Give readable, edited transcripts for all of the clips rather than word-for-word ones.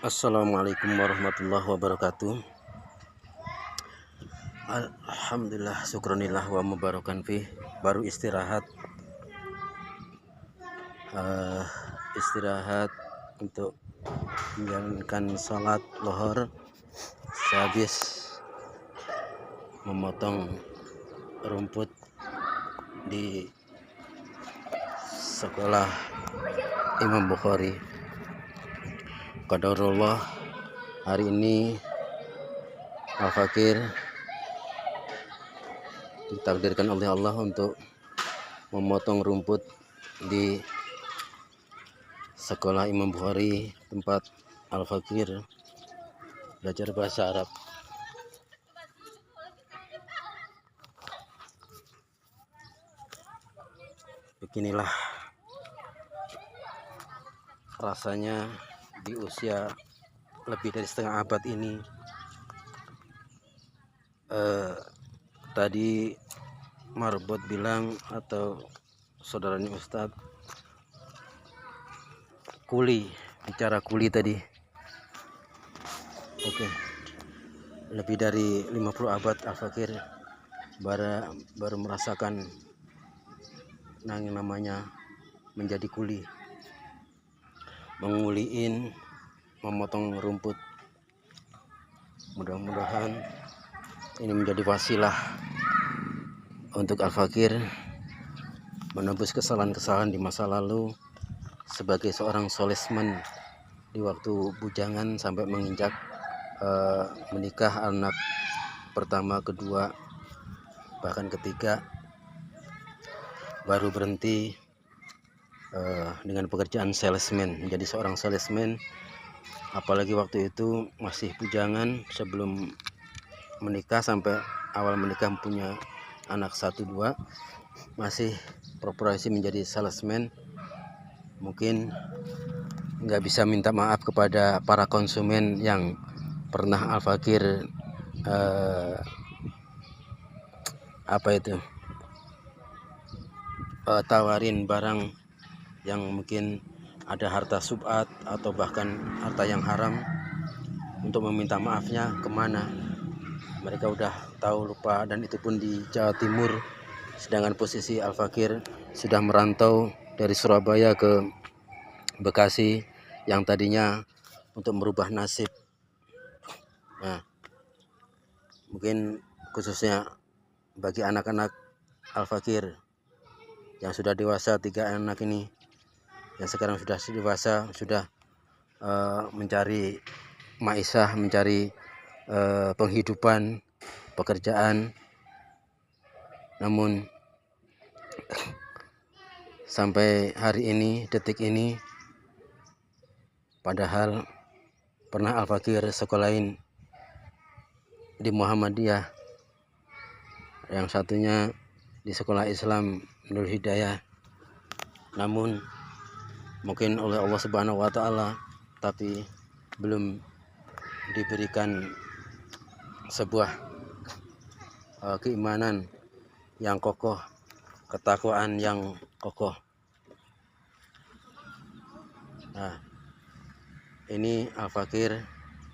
Assalamualaikum warahmatullahi wabarakatuh. Alhamdulillah, syukronillah wa mubarakan fi. Baru istirahat untuk menjalankan sholat lohor. Sehabis memotong rumput di sekolah Imam Bukhari. Qadarullah, hari ini Al-Fakir ditakdirkan oleh Allah untuk memotong rumput di sekolah Imam Bukhari, tempat Al-Fakir belajar bahasa Arab. Beginilah rasanya di usia lebih dari setengah abad ini. Tadi Marbot bilang, atau saudaranya Ustadz, kuli, bicara kuli tadi. Oke. Lebih dari 50 abad Al-Fakir baru merasakan yang namanya menjadi kuli, menguliin, memotong rumput. Mudah-mudahan ini menjadi wasilah untuk Al-Fakir menebus kesalahan-kesalahan di masa lalu sebagai seorang salesman di waktu bujangan sampai menginjak menikah anak pertama, kedua, bahkan ketiga, baru berhenti dengan pekerjaan salesman, menjadi seorang salesman. Apalagi waktu itu masih bujangan, sebelum menikah sampai awal menikah punya anak 1-2, masih profesi menjadi salesman. Mungkin nggak bisa minta maaf kepada para konsumen yang pernah Al-Fakir tawarin barang yang mungkin ada harta subhat atau bahkan harta yang haram. Untuk meminta maafnya kemana? Mereka udah tahu, lupa, dan itu pun di Jawa Timur. Sedangkan posisi Al-Fakir sudah merantau dari Surabaya ke Bekasi, yang tadinya untuk merubah nasib. Nah, mungkin khususnya bagi anak-anak Al-Fakir yang sudah dewasa, 3 anak ini yang sekarang sudah dewasa, sudah mencari maisah, mencari penghidupan, pekerjaan. Namun sampai hari ini, detik ini, padahal pernah Al-Fakir sekolahin di Muhammadiyah, yang satunya di sekolah Islam Nur Hidayah. Namun mungkin oleh Allah Subhanahu wa Ta'ala, tapi belum diberikan sebuah keimanan yang kokoh, ketakwaan yang kokoh. Nah, ini Al-Fakir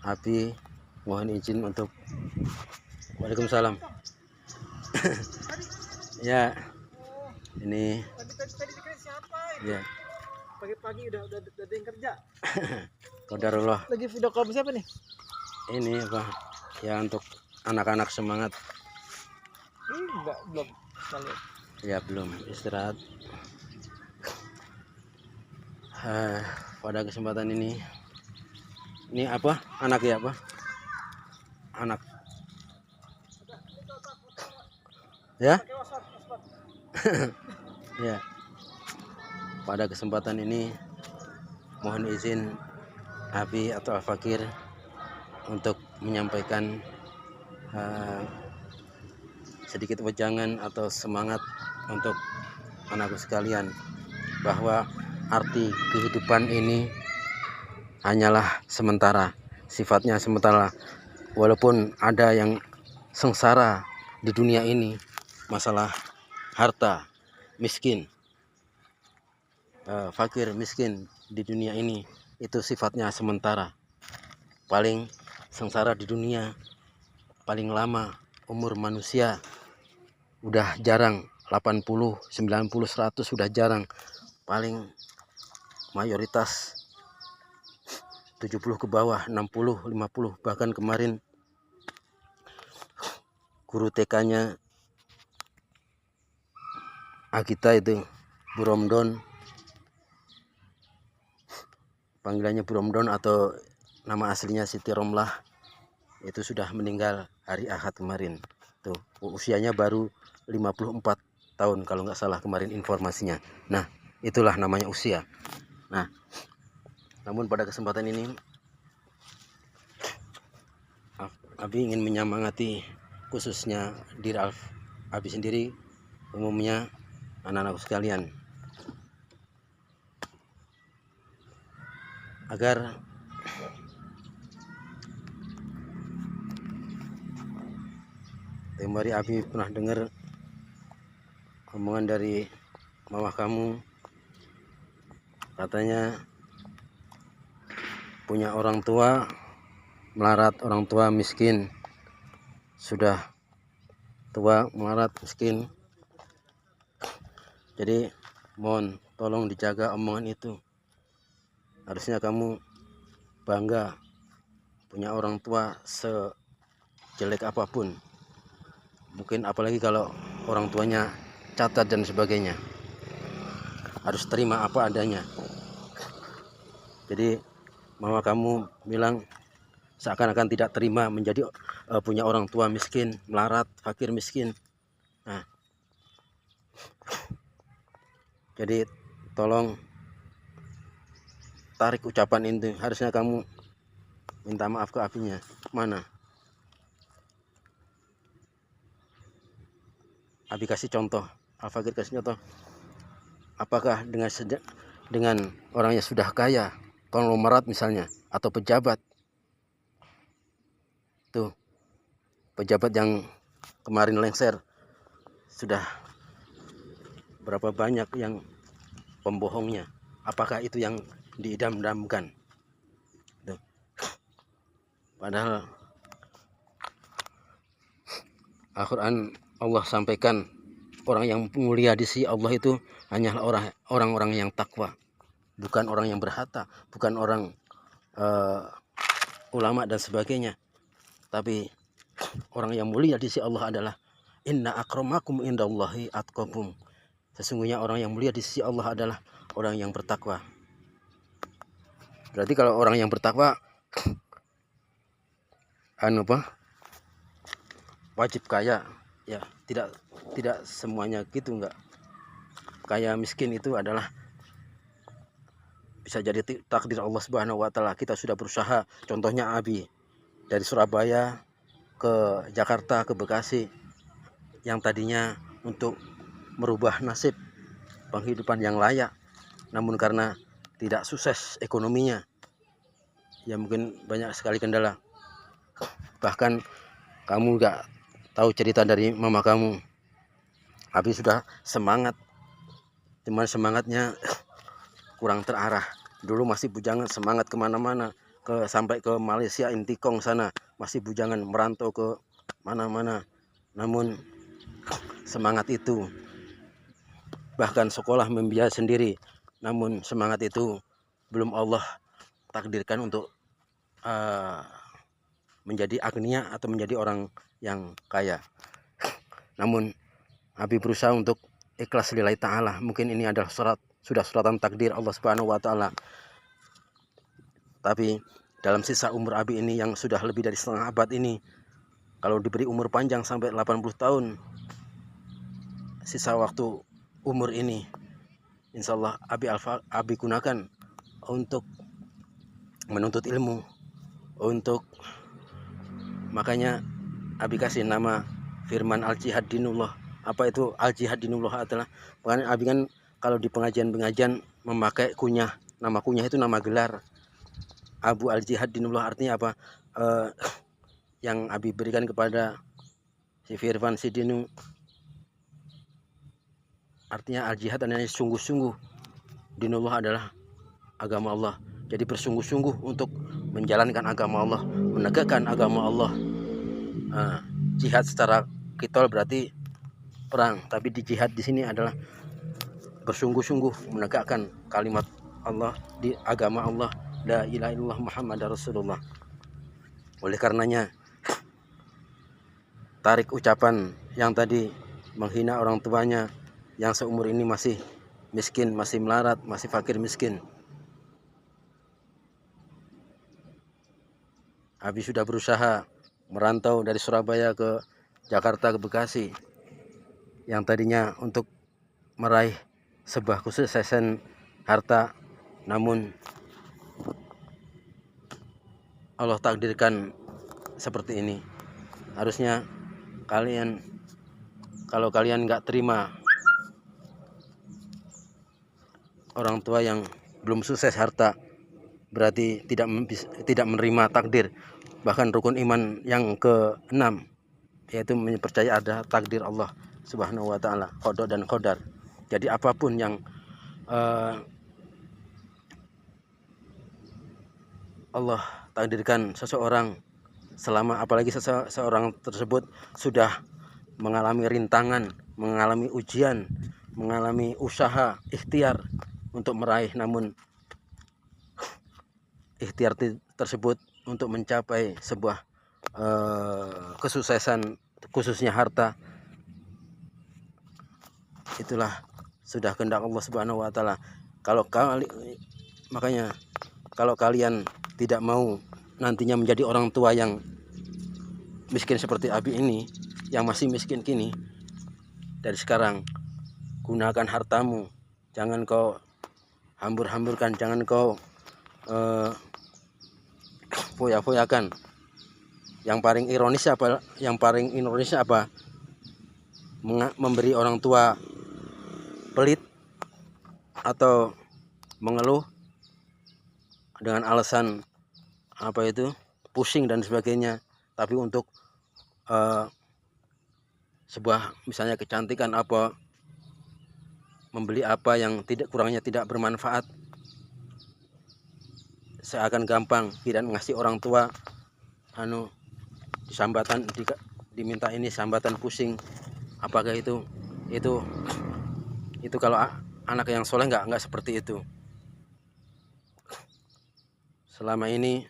Abi mohon izin untuk Waalaikumsalam. Ya, ini ya, pagi-pagi udah ada yang kerja. Qadarullah. Lagi video call siapa nih? Ini apa ya, untuk anak-anak semangat. Enggak, belum. Ya, belum istirahat. Pada kesempatan ini apa? Anak ya, apa? Anak. Ya? Ya. Pada kesempatan ini mohon izin Abi atau Al-Fakir untuk menyampaikan sedikit wejangan atau semangat untuk anakku sekalian, bahwa arti kehidupan ini hanyalah sementara, sifatnya sementara. Walaupun ada yang sengsara di dunia ini, masalah harta, miskin, fakir, miskin di dunia ini, itu sifatnya sementara. paling sengsara di dunia, paling lama umur manusia udah jarang, 80, 90, 100 sudah jarang, paling mayoritas 70 ke bawah, 60, 50. Bahkan kemarin guru TK-nya Agita itu, Bu Romdon, panggilannya Bu Romdon atau nama aslinya Siti Romlah, itu sudah meninggal hari Ahad kemarin. Tuh, usianya baru 54 tahun kalau nggak salah kemarin informasinya. Nah, itulah namanya usia. Nah, namun pada kesempatan ini Abi ingin menyemangati khususnya diri Abi sendiri, umumnya anak-anakku sekalian, agar temari Abi pernah dengar omongan dari mama kamu, katanya punya orang tua melarat, orang tua miskin, sudah tua melarat miskin. Jadi mohon tolong dijaga omongan itu. Harusnya kamu bangga punya orang tua sejelek apapun, mungkin apalagi kalau orang tuanya cacat dan sebagainya, harus terima apa adanya. Jadi mama kamu bilang seakan-akan tidak terima menjadi punya orang tua miskin, melarat, fakir miskin. Nah, jadi tolong tarik ucapan itu. Harusnya kamu minta maaf ke apinya. Mana? Abi kasih contoh, Al-Fakir kasih contoh. Apakah dengan orang yang sudah kaya, konglomerat misalnya, atau pejabat, tuh pejabat yang kemarin lengser, sudah berapa banyak yang pembohongnya, apakah itu yang diidam-idamkan? Tuh. Padahal Al-Quran Allah sampaikan orang yang mulia di sisi Allah itu hanyalah orang-orang yang takwa, bukan orang yang berharta, bukan orang ulama dan sebagainya. Tapi orang yang mulia di sisi Allah adalah inna akramakum indallahi atqakum. Sesungguhnya orang yang mulia di sisi Allah adalah orang yang bertakwa. Berarti kalau orang yang bertakwa wajib kaya, ya tidak semuanya gitu, enggak. Kaya miskin itu adalah bisa jadi takdir Allah Subhanahu wa taala. Kita sudah berusaha, contohnya Abi dari Surabaya ke Jakarta, ke Bekasi, yang tadinya untuk merubah nasib penghidupan yang layak, namun karena tidak sukses ekonominya, ya mungkin banyak sekali kendala. Bahkan kamu nggak tahu cerita dari mama kamu, Abi sudah semangat, cuman semangatnya kurang terarah. Dulu masih bujangan, semangat kemana-mana, sampai ke Malaysia, Intikong sana, masih bujangan, merantau ke mana-mana. Namun semangat itu, bahkan sekolah membiayai sendiri, namun semangat itu belum Allah takdirkan untuk menjadi agnia atau menjadi orang yang kaya. Namun Abi berusaha untuk ikhlas lillahi ta'ala. Mungkin ini adalah sudah suratan takdir Allah Subhanahu wa taala. Tapi dalam sisa umur Abi ini yang sudah lebih dari setengah abad ini, kalau diberi umur panjang sampai 80 tahun, sisa waktu umur ini insyaallah Abi gunakan untuk menuntut ilmu, untuk makanya Abi kasih nama firman al-jihad dinullah. Apa itu al-jihad dinullah? Adalah Abi kan kalau di pengajian-pengajian memakai kunyah. Nama kunyah itu nama gelar. Abu al-jihad dinullah artinya apa? Yang Abi berikan kepada si Firman Sidinu, artinya al-jihad adalah sungguh-sungguh, dinullah adalah agama Allah. Jadi bersungguh-sungguh untuk menjalankan agama Allah, menegakkan agama Allah. Jihad secara kitol berarti perang, tapi di jihad di sini adalah bersungguh-sungguh menegakkan kalimat Allah di agama Allah, la ilaha illallah Muhammadar Rasulullah. Oleh karenanya tarik ucapan yang tadi menghina orang tuanya yang seumur ini masih miskin, masih melarat, masih fakir miskin. Abi sudah berusaha merantau dari Surabaya ke Jakarta, ke Bekasi, yang tadinya untuk meraih sebuah kesuksesan harta, namun Allah takdirkan seperti ini. Harusnya kalian, kalau kalian nggak terima orang tua yang belum sukses harta, berarti tidak menerima takdir. Bahkan rukun iman yang ke-6, yaitu percaya ada takdir Allah Subhanahu wa taala, qada dan qadar. Jadi apapun yang Allah takdirkan seseorang, selama apalagi seseorang tersebut sudah mengalami rintangan, mengalami ujian, mengalami usaha ikhtiar untuk meraih, namun ikhtiar tersebut untuk mencapai sebuah kesuksesan, khususnya harta, itulah sudah kehendak Allah Subhanahu wa taala. Makanya kalau kalian tidak mau nantinya menjadi orang tua yang miskin seperti Abi ini, yang masih miskin kini, dari sekarang gunakan hartamu, jangan kau hambur-hamburkan, jangan kau foya-foyakan. Yang paling ironis apa? Memberi orang tua pelit atau mengeluh dengan alasan pusing dan sebagainya, tapi untuk sebuah misalnya kecantikan apa, membeli apa yang kurangnya tidak bermanfaat, seakan gampang tidak ngasih orang tua sambatan, diminta ini sambatan pusing. Apakah itu kalau anak yang soleh nggak seperti itu. Selama ini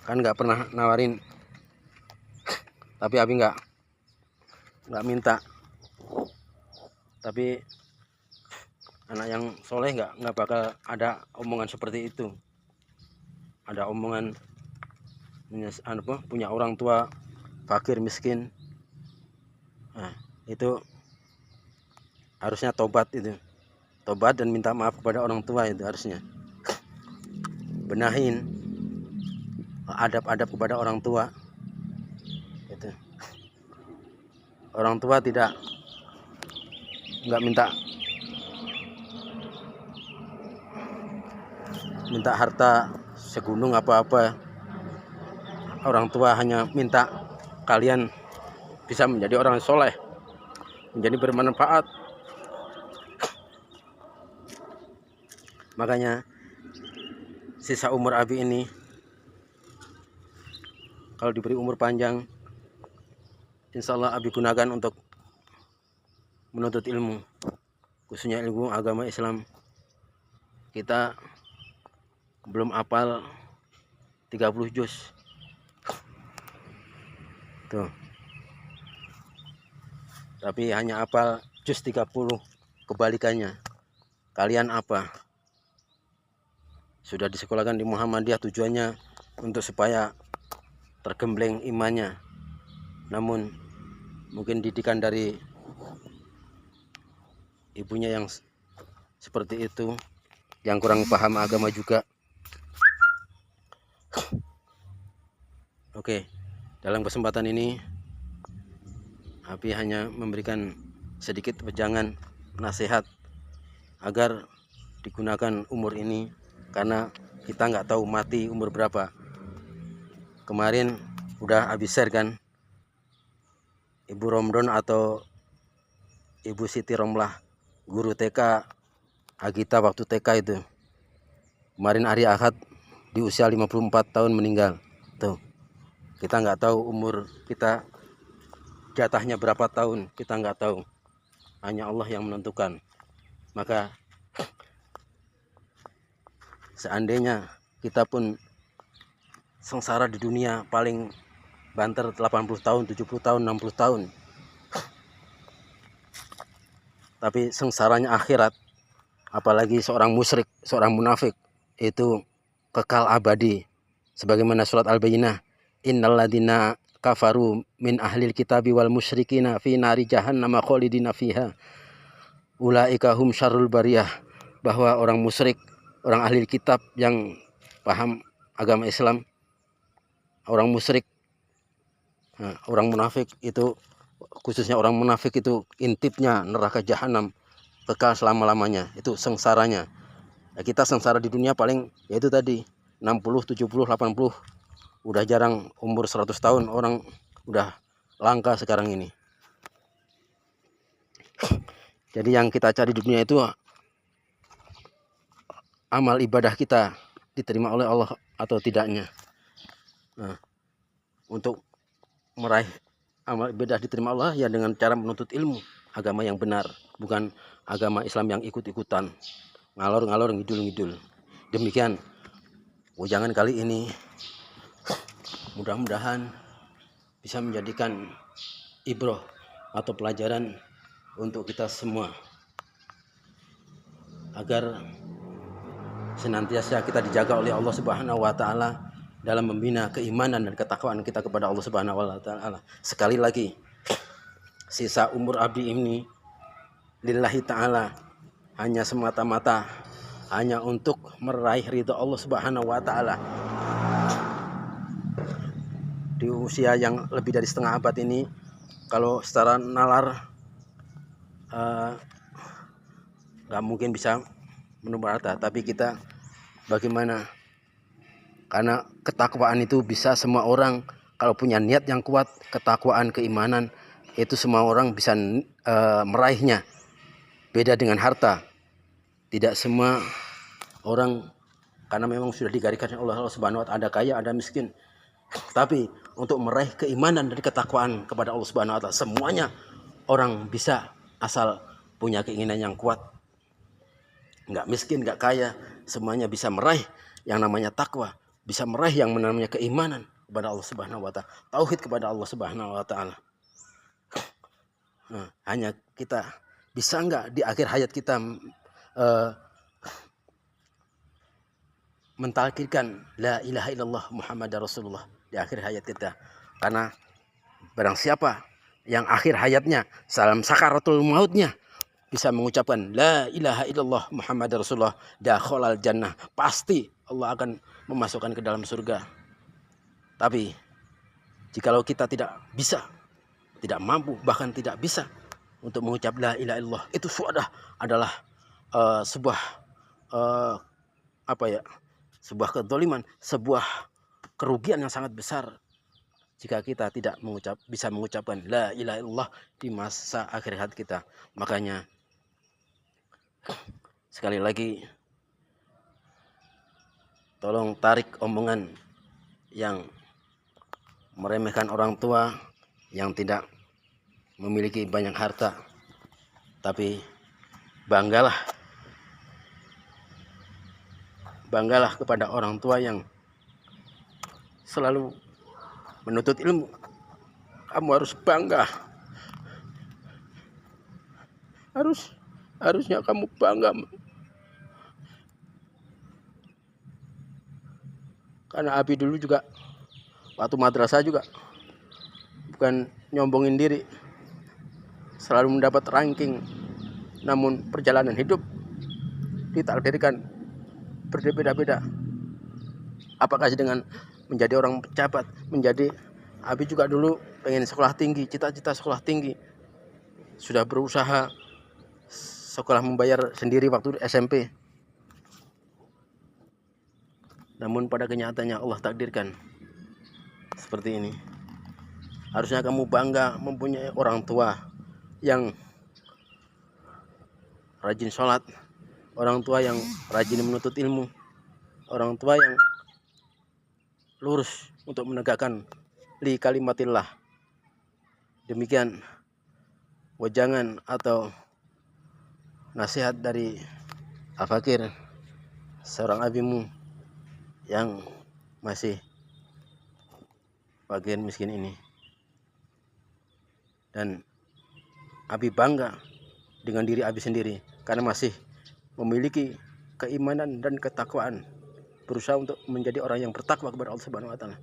kan nggak pernah nawarin, tapi Abi nggak minta. Tapi anak yang soleh nggak bakal ada omongan seperti itu. Ada omongan punya orang tua fakir miskin. Nah, itu harusnya tobat dan minta maaf kepada orang tua. Itu harusnya benahin adab-adab kepada orang tua. Itu orang tua nggak minta harta segunung apa-apa. Orang tua hanya minta kalian bisa menjadi orang soleh, menjadi bermanfaat. Makanya sisa umur Abi ini, kalau diberi umur panjang, insya Allah Abi gunakan untuk menuntut ilmu, khususnya ilmu agama Islam. Kita belum hafal 30 juz tuh, tapi hanya hafal juz 30. Kebalikannya, kalian apa? Sudah disekolahkan di Muhammadiyah, tujuannya untuk supaya tergembleng imannya, namun mungkin didikan dari ibunya yang seperti itu, yang kurang paham agama juga. Oke, dalam kesempatan ini Abi hanya memberikan sedikit wejangan nasihat agar digunakan umur ini, karena kita nggak tahu mati umur berapa. Kemarin udah Abi share kan, Ibu Romdon atau Ibu Siti Romlah, guru TK Agita waktu TK itu, kemarin hari Ahad di usia 54 tahun meninggal. Tuh, kita nggak tahu umur kita jatahnya berapa tahun, kita nggak tahu. Hanya Allah yang menentukan. Maka seandainya kita pun sengsara di dunia paling banter 80 tahun, 70 tahun, 60 tahun. Tapi sengsaranya akhirat, apalagi seorang musyrik, seorang munafik, itu kekal abadi. Sebagaimana surat Al-Bayyinah, innalladzina kafaru min ahlil kitabi wal musyrikina fi nari jahannam khalidina fiha ulaika hum syarrul bariyah. Bahwa orang musyrik, orang ahli kitab yang paham agama Islam, orang musyrik, orang munafik itu, khususnya orang munafik itu intipnya neraka jahanam, kekal selama-lamanya, itu sengsaranya. Ya, kita sengsara di dunia paling yaitu tadi 60, 70, 80. Udah jarang umur 100 tahun, orang udah langka sekarang ini. Jadi yang kita cari di dunia itu amal ibadah kita diterima oleh Allah atau tidaknya. Nah, untuk meraih amal ibadah diterima Allah ya dengan cara menuntut ilmu agama yang benar, bukan agama Islam yang ikut-ikutan, ngalor-ngalor, ngidul-ngidul. Demikian ujangan kali ini, mudah-mudahan bisa menjadikan ibroh atau pelajaran untuk kita semua, agar senantiasa kita dijaga oleh Allah Subhanahu wa taala dalam membina keimanan dan ketakwaan kita kepada Allah Subhanahu wa taala. Sekali lagi, sisa umur abdi ini lillahi taala, hanya semata-mata hanya untuk meraih ridha Allah Subhanahu wa taala. Di usia yang lebih dari setengah abad ini, kalau secara nalar nggak mungkin bisa menumbuh harta, tapi kita bagaimana? Karena ketakwaan itu bisa semua orang, kalau punya niat yang kuat, ketakwaan, keimanan, itu semua orang bisa meraihnya. Beda dengan harta, tidak semua orang, karena memang sudah digariskan oleh Allah Subhanahu wa taala, ada kaya, ada miskin. Tapi untuk meraih keimanan dan ketakwaan kepada Allah Subhanahu wa taala, semuanya orang bisa, asal punya keinginan yang kuat. Nggak miskin, nggak kaya, semuanya bisa meraih yang namanya takwa, bisa meraih yang namanya keimanan kepada Allah Subhanahu wa taala, tauhid kepada Allah Subhanahu wa taala. Nah, hanya kita bisa nggak di akhir hayat kita mentalkinkan la ilaha illallah Muhammadar Rasulullah di akhir hayat kita. Karena barang siapa yang akhir hayatnya salam sakaratul mautnya bisa mengucapkan la ilaha illallah Muhammad Rasulullah dakhalal jannah, pasti Allah akan memasukkan ke dalam surga. Tapi jikalau kita tidak bisa, tidak mampu, bahkan tidak bisa untuk mengucap la ilaha illallah, itu sudah adalah sebuah sebuah kezaliman, sebuah kerugian yang sangat besar jika kita tidak bisa mengucapkan la ilaha illallah di masa akhir hayat kita. Makanya sekali lagi, tolong tarik omongan yang meremehkan orang tua yang tidak memiliki banyak harta, tapi banggalah kepada orang tua yang selalu menuntut ilmu. Kamu harus bangga, harusnya kamu bangga, karena Abi dulu juga waktu madrasah juga bukan nyombongin diri, selalu mendapat ranking, namun perjalanan hidup ditakdirkan berbeda-beda. Apakah dengan menjadi orang pejabat, menjadi Abi juga dulu pengen sekolah tinggi, cita-cita sekolah tinggi, sudah berusaha sekolah membayar sendiri waktu SMP. Namun pada kenyataannya Allah takdirkan seperti ini. Harusnya kamu bangga mempunyai orang tua yang rajin sholat, orang tua yang rajin menuntut ilmu, orang tua yang lurus untuk menegakkan li kalimatillah. Demikian wejangan atau nasihat dari Al-Fakir, seorang abimu yang masih bagian miskin ini. Dan Abi bangga dengan diri Abi sendiri karena masih memiliki keimanan dan ketakwaan, berusaha untuk menjadi orang yang bertakwa kepada Allah Subhanahu wa taala.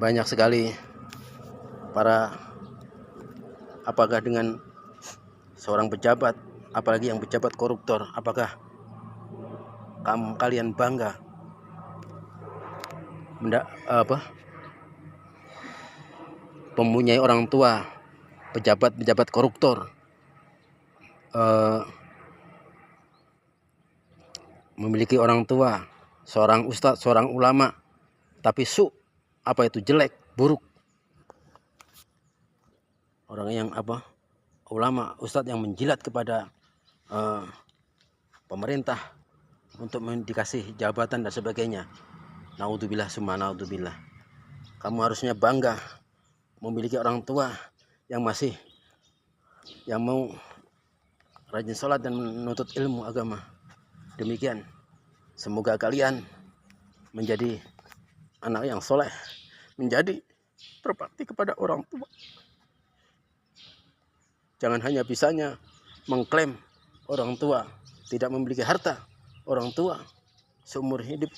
Banyak sekali apakah dengan seorang pejabat, apalagi yang pejabat koruptor, apakah kalian bangga mempunyai orang tua pejabat koruptor, memiliki orang tua seorang ustadz, seorang ulama, tapi apa itu jelek, buruk. Orang yang ulama, ustadz yang menjilat kepada pemerintah untuk dikasih jabatan dan sebagainya. Naudzubillah summa naudzubillah. Kamu harusnya bangga memiliki orang tua yang mau rajin sholat dan menuntut ilmu agama. Demikian, semoga kalian menjadi anak yang soleh, menjadi berbakti kepada orang tua. Jangan hanya bisanya mengklaim orang tua, tidak memiliki harta orang tua seumur hidup.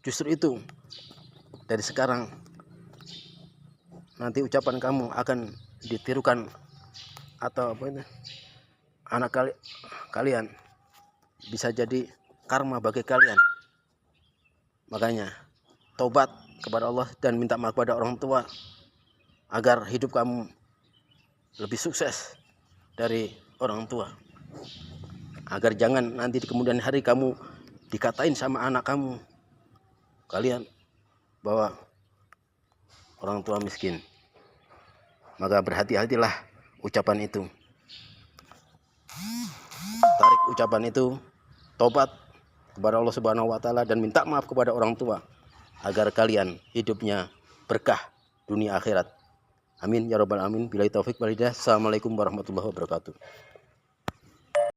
Justru itu, dari sekarang nanti ucapan kamu akan ditirukan, atau anak kalian bisa jadi karma bagi kalian. Makanya tobat kepada Allah dan minta maaf kepada orang tua agar hidup kamu lebih sukses dari orang tua. Agar jangan nanti di kemudian hari kamu dikatain sama anak kalian bahwa orang tua miskin. Maka berhati-hatilah ucapan itu. Tarik ucapan itu, tobat kepada Allah Subhanahu wa taala dan minta maaf kepada orang tua agar kalian hidupnya berkah dunia akhirat. Amin ya rabbal alamin. Billahi taufik wal hidayah. Assalamualaikum warahmatullahi wabarakatuh.